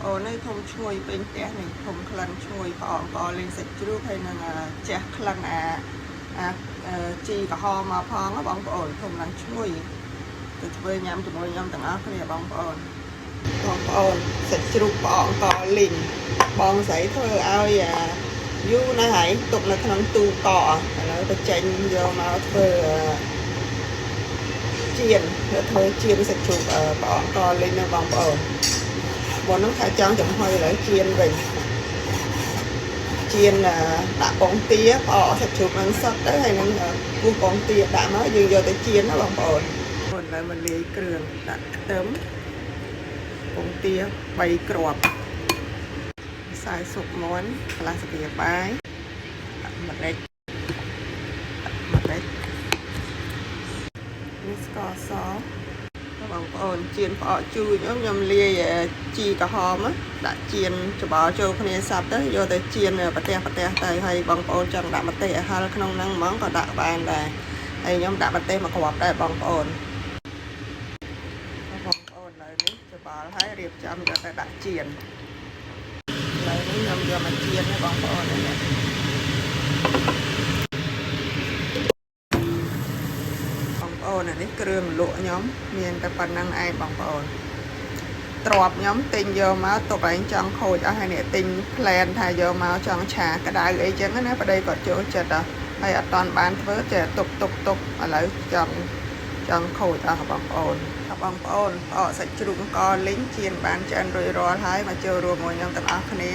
អូននេះធំឈ្ងុយពេញផ្ទះនេះធំក្លិនឈ្ងុយផ្អកកលេងសាច់ជ្រូកហើយនឹងចាស់ក្លិនជីក្រហមមកផងបងប្អូនធំឡើងឈ្ងុយទៅធ្វើញ៉ាំជាមួយខ្ញុំទាំងអស់គ្នាបងប្អូនសាច់ជ្រូកផ្អកកលីងបងស្រីធ្វើឲ្យយូរណាស់ហើយទុកនៅក្នុងទូកឥឡូវទៅចេញយកមកធ្វើចៀនធ្វើចៀនសាច់ជ្រូកផ្អកកលីងណាបងប្អូនមុននោះថាចង់ចំហុយឥឡូវចៀនវិញចៀនដាក់ពងទាផ្អកសាច់ជ្រូកនឹងសឹកទៅហើយនឹងគូសពងទាដាក់មកយើងយកទៅចៀនណាបងប្អូនឥឡូវមកលាយគ្រឿងដាក់ខ្ទឹមពងទា3គ្រាប់ខ្សែស៊ុបមាន់កន្លះស្លាបបាយម្រេចនេះស្ករសបងប្អូនចៀនផ្អកជូរខ្ញុំលាយជីក្រហមដាក់ចៀនច្បល់ចូលគ្នាសាប់ទៅយកទៅចៀនប្រទេសទៅហើយបងប្អូនចង់ដាក់ម្ទេសឲ្យហឹរក្នុងហ្នឹងហ្មងក៏ដាក់បានដែរហើយខ្ញុំដាក់ម្ទេសមកគ្រាប់ដែរបងប្អូនឥឡូវនេះច្បល់ហើយរៀបចំយកទៅដាក់ចៀនឥឡូវនេះខ្ញុំយកមកចៀនណាបងប្អូននេះនេះគ្រឿងលក់ខ្ញុំមានតែប៉ុណ្្នឹងឯងបងប្អូនទ្របខ្ញុំទិញយកមកទុកឯងចង់ខូចអស់ហើយនេះទិញផ្លែនថាយកមកចង់ឆាក្តៅអីចឹងណាប្តីគាត់ចូលចិត្តហើយអត់តាន់បានធ្វើតែទុកឥឡូវចង់ខូចអស់បងប្អូនផ្អកសាច់ជ្រូកកលីងចៀនបានឆ្អិនរួចរាល់ហើយមកចូលរួមជាមួយខ្ញុំទាំងអស់គ្នា